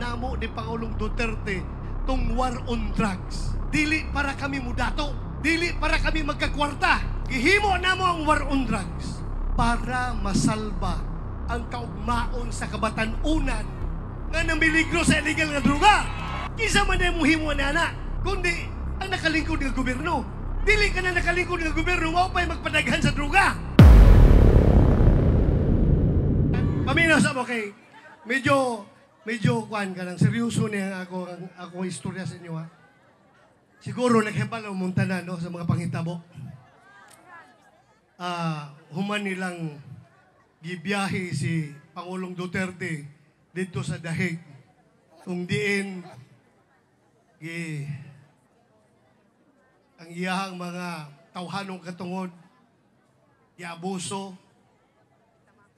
namo ni Pangulong Duterte tong war on drugs. Dili para kami mudato, dili para kami magkakwarta. Gihimo namo ang war on drugs para masalba ang kaugmaon sa kabatan-unan nga namiligro sa illegal nga droga. Kisa man na muhimo na anak, kundi ang nakalingkod ng gobyerno. Dili ka na nakalingkod ng gobyerno, mao pa'y magpadaghan sa droga. Paminaw sa mo kay, medyo kuhan ka ng seryoso niya ako istorya sa inyo ha. Siguro naghibal ang muntanan no, sa mga panghitabo. Human nilang gibiyahe si Pangulong Duterte dito sa Dahig. Kung diin ang iyahang mga tawhanong katungod, giabuso,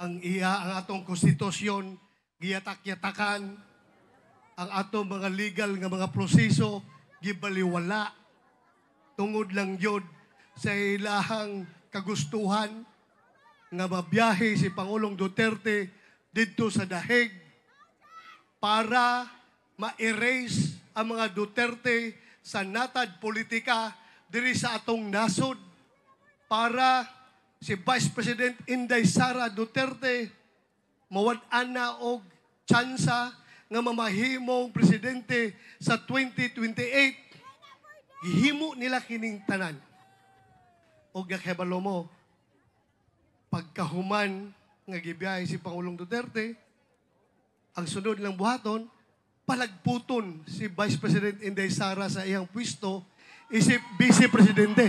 ang atong konstitusyon, giyatak-yatakan, ang atong mga legal nga mga proseso, gibaliwala, tungod lang yun sa ilahang kagustuhan nga mabiyahe si Pangulong Duterte dito sa Dahig para ma-erase ang mga Duterte sa natad politika diri sa atong nasod, para si Vice President Inday Sara Duterte mawad-an na og tsansa nga mamahimong presidente sa 2028. Gihimo nila kining tanan. O gakebalo mo, pagkahuman nga gibiyahe si Pangulong Duterte, ang sunod lang buhaton, palagputon si Vice President Inday Sara sa iyang pwesto, isip Vice Presidente.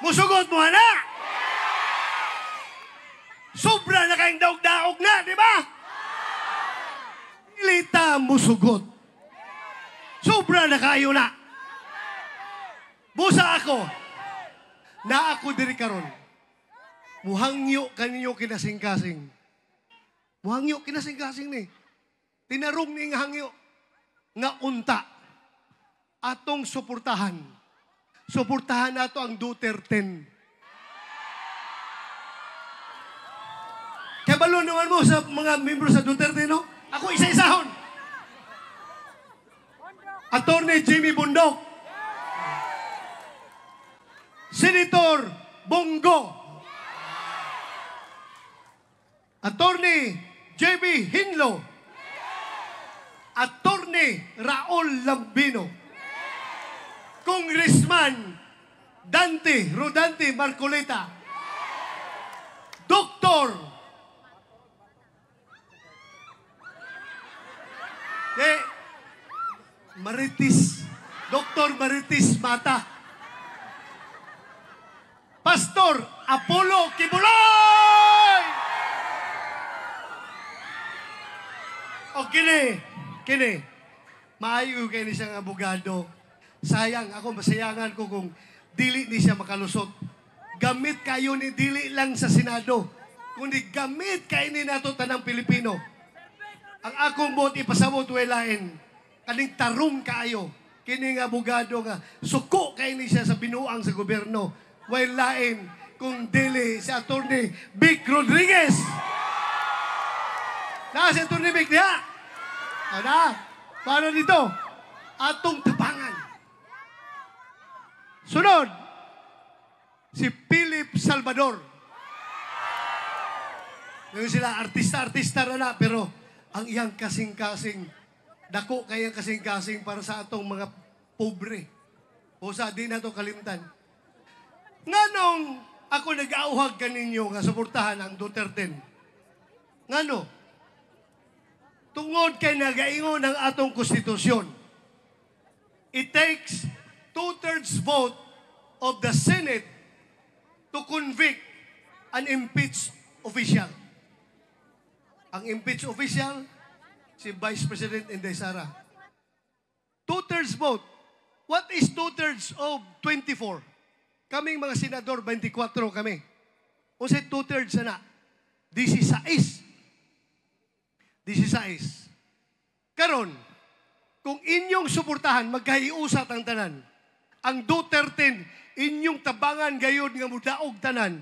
Musugot mo na! Sobra na kayong daog-daog na, di ba? Ilita musugot. Sobra na kayo na. Busa ako. Na ako diri karon. Muhangyo kaninyo kinasing-kasing. Muhangyo kinasing-kasing ni. Tinarong ni nga hangyo. Nga unta. Atong suportahan. Suportahan nato ang Duterte. Kaya balo naman mo sa mga membro sa Duterte, no? Ako isa-isahon. Attorney Jimmy Bundok. Senator Bongo. Attorney J.B. Hinlo. Attorney Raul Lambino. Congressman Dante Rodante Marcoleta. Doktor Dr. Maritis Mata. Pastor Apollo Kibuloy. O kini. Maayo kayo ni siyang abogado. Sayang, ako masayangan ko kung dili ni siya makalusot. Gamit kayo ni dili lang sa Senado, kundi gamit kayo ni nato tanang Pilipino. Ang akong bot ipasabot welain, kaning tarong kaayo, kining abogado nga, suko kayo ni siya sa binuang sa gobyerno. Welain kung dili si Attorney Vic Rodriguez. Na si Attorney Vic diha. Ana, paano dito? Atong tabangan. Sunod, si Philip Salvador. Ngayon sila, artista na pero ang iyang kasing-kasing, dako kayang kasing-kasing para sa atong mga pobre. O sa di na ito kalimtan. Nganong ako nag-auhag kaninyo nga suportahan ang Duterte? Ngano? Tungod kay nagaingon ng atong konstitusyon. It takes 2/3 vote of the Senate to convict an impeached official. Ang impeached official, si Vice President Inday Sara. 2/3 vote. What is 2/3 of 24? Kaming mga senador, 24 kami. O sa 2/3 na, 16. Karon, kung inyong suportahan, magkahiusat ang tanan. Ang Duterte, inyong tabangan gayod nga mudaog tanan.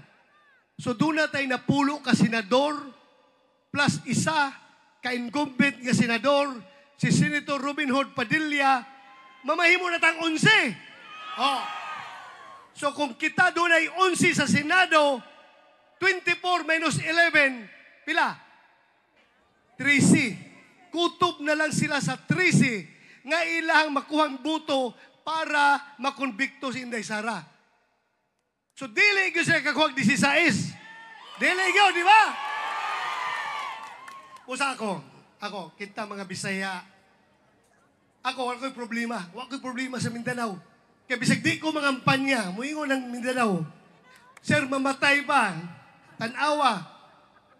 So doon na tayo napulo ka senador, plus isa ka-incumbent nga senador, si Senator Robin Hood Padilla, mamahimo na tang 11. Oh. So kung kita doon ay 11 sa Senado, 24 minus 11, pila? 13. Kutob na lang sila sa 13 nga ilang makuhang buto para makonbikto si Inday Sara. So dili ko siya kakuhang 16. Dili ko, di ba? Usa ako, kita mga Bisaya. Ako, wala ko'y problema. Wala ko'y problema sa Mindanao. Kaya bisag di ko mangampanya, muingon ng Mindanao. Sir, mamatay ba? Tanawa.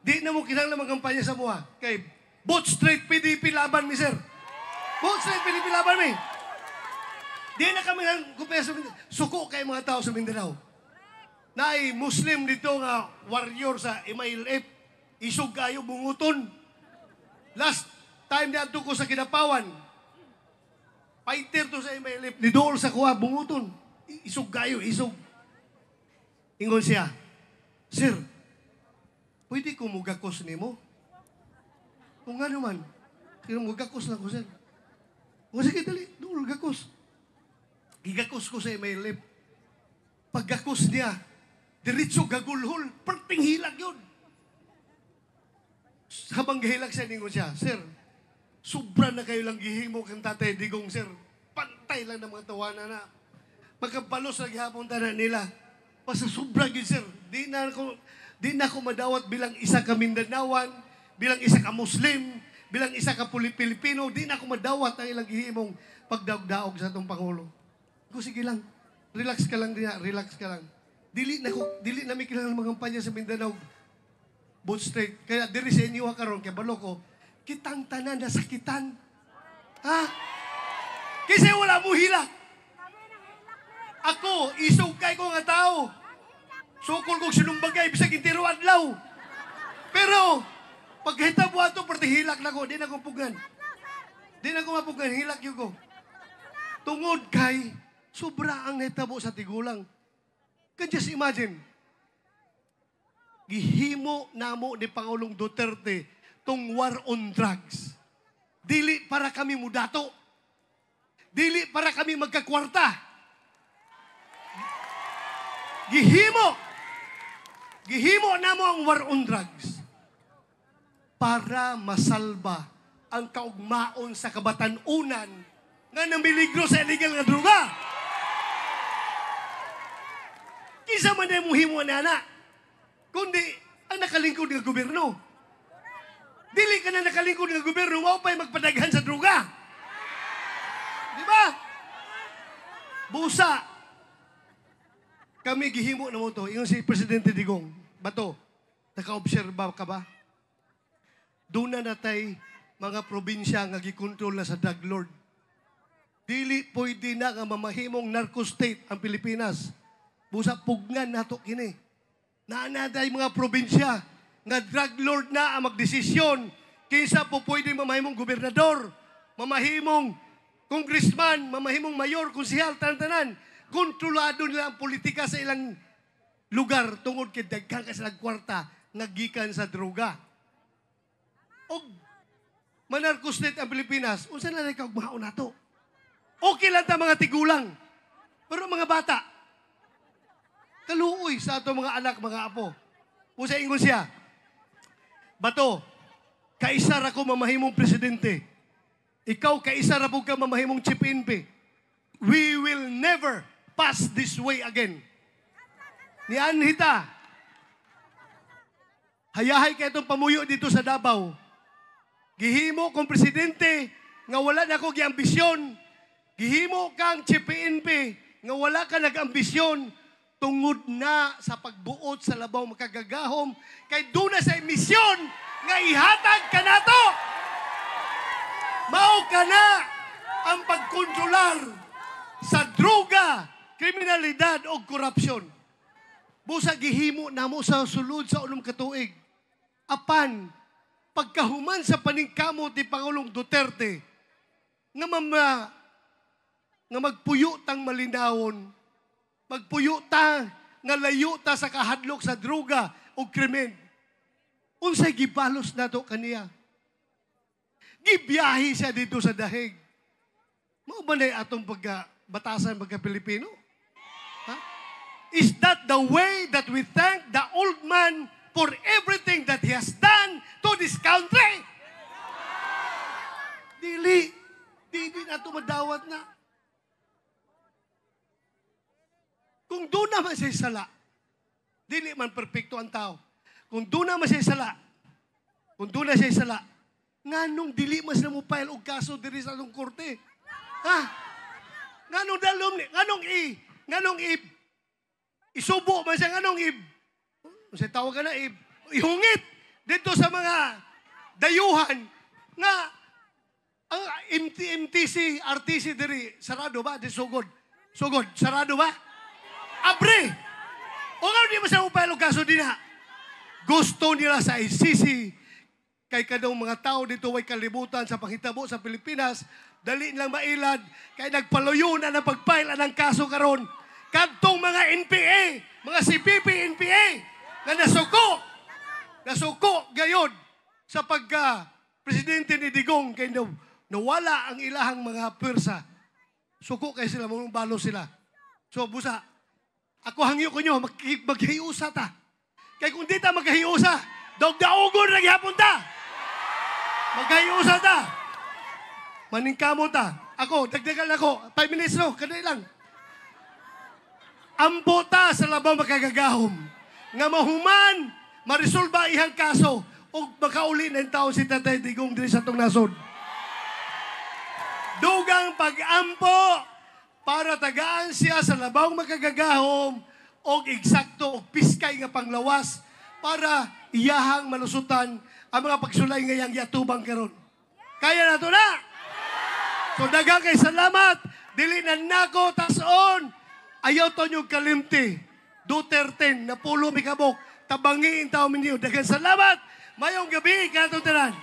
Di na mo kinahanglan mangampanya sa mua. Kay both straight PDP laban mi, sir. Both straight PDP laban mi. Di na kami ng kumpanya sa Mindanao. Suko kay mga tao sa Mindanao. Naay Muslim dito nga warrior sa MILF. Isog kayo bunguton. Last time niya ko sa Kinapawan, fighter to sa MILF, nidool sa kuha, bunguton. Isog kayo, isog. Ingon siya, Sir, pwede ko mugakos ni mo? Kung nga naman, mugakos lang ko, sir. Kung sige, dali, dool, gakos. Gigakos ko sa MILF. Paggakos niya, diretso gagulhol, perting hilag yun. Habang gahilag siya, ningon siya, Sir, sobra na kayo lang gihimo kang tatay digong, sir. Pantay lang ng mga tawanan na. Magkabalos na gihapon tanan nila. Basta sobra yun, sir. Di na ako madawat bilang isa ka Mindanawan, bilang isa ka Muslim, bilang isa ka Pilipino. Di na ako madawat ang ilang gihimong pagdaog-daog sa itong Pangulo. Kung sige lang, relax ka lang diya, relax ka lang. Dili na may kailangan magampanya sa Mindanao. Both straight. Kaya diri sa inyo karon kay baloko, kitang tanan na sakitan. Ha? Kasi wala mo hilak. Ako, isugkay ko nga tao. Sukol kong sinumbagay, bisag intiro adlaw. Pero, pag hitabo ato, parte hilak na ko, di na ko pugan. Di na ko mapugan, hilak yun ko. Tungod kay, sobra ang hitabo sa tigulang. Can just imagine, gihimo namo ni Pangulong Duterte tong war on drugs. Dili para kami mudato. Dili para kami magkakwarta. Gihimo namo ang war on drugs para masalba ang kaugmaon sa kabatanunan nga namiligro sa illegal nga droga. Kisa man na muhimo na na, kundi ang nakalingkod ng gobyerno. Dili ka na nakalingkod ng gobyerno, wao pa'y magpadaghan sa droga. Di ba? Busa. Kami gihimo na mo to. Yung si Presidente Digong, bato, naka-obserba ka ba? Doon na natay mga probinsya nga gikontrol na sa drug lord. Dili pwede na nga mamahimong narco-state ang Pilipinas. Busa pugnan nato kini. Naanaday mga probinsya nga drug lord na ang magdesisyon kinsa po pwede mamahimong gobernador, mamahimong congressman, mamahimong mayor, konsehal, tanan-tanan. Kontrolado nila ang politika sa ilang lugar tungod kay daghan ka silang kwarta nga gikan sa droga. Og manarko-state ang Pilipinas, unsa na ikaw mahaon nato? Okay lang ta mga tigulang. Pero mga bata, kaluoy sa ato mga anak, mga apo. Pusa ingon siya, bato, kaisa ra ko mamahimong presidente. Ikaw kaisa ra pud ka mamahimong chief PNP. We will never pass this way again. Ni Anhita, hayahay ka itong pamuyo dito sa Davao. Gihimo kong presidente nga wala na ko giambisyon. Gihimo kang chief PNP nga wala ka nag-ambisyon tungod na sa pagbuot sa labaw makagagahom kay doon na sa emisyon nga ihatag ka na to. Mao ka na ang pagkontrolar sa droga, kriminalidad o korupsyon. Busa gihimo namo sa sulod sa unom ka tuig. Apan, pagkahuman sa paningkamot ni Pangulong Duterte nga magpuyo tang malinawon, magpuyo ta nga layo ta sa kahadlok sa droga o krimen. Unsay gibalos nato kaniya? gibiyahe siya dito sa dahig. Mao ba na atong pagka-batasan pagka-Pilipino? Ha? Is that the way that we thank the old man for everything that he has done to this country? Dili na ito madawat na. Kung doon naman siya sala, dili man perfecto ang tao. Kung doon naman siya sala, nganong dili mas na mo file og kaso diri sa atong korte? Ha? Nganong dalom ni? Nganong isubo man siya, nganong kasi tawag ka na, ihungit dito sa mga dayuhan nga ang MTC, RTC diri, sarado ba? Di sugod, sarado ba? Abre! O nga di ba sa upayalo kaso din ha? Gusto nila sa ICC, kay kadong mga tao dito ay kalibutan sa panghitabo sa Pilipinas, dali nilang mailad, kay nagpaluyo na ng pagpaila ng kaso karon. Kadtong mga NPA, mga CPP, NPA, na nasuko gayon sa pagka-presidente ni Digong, kay nawala ang ilahang mga pwersa. Suko kay sila, balo sila. So, busa, ako hangyo ko nyo, maghiusa ta. Kaya kung di ta maghiusa, dogdaugon lagi hapon ta. Maghiusa ta. Maningkamo ta. Ako, dagdagan ako. 5 minutes no, kanay lang. Ambo ta sa labang makagagahom. Nga mahuman, marisolba ihang kaso, o makauli na yung taon si Tatay Digong diri sa itong nasod. Dugang pag-ampo para tagaan siya sa labang makagagahom o eksakto o piskay nga panglawas para iyahang malusutan ang mga pagsulay ngayang yatubang karon. Kaya na to na! So dagang kay salamat, dili na nako tason, ayaw to nyo kalimti, Duterte na pulo mikabok, tabangiin tao minyo. Dagang salamat, mayong gabi, katong tanan.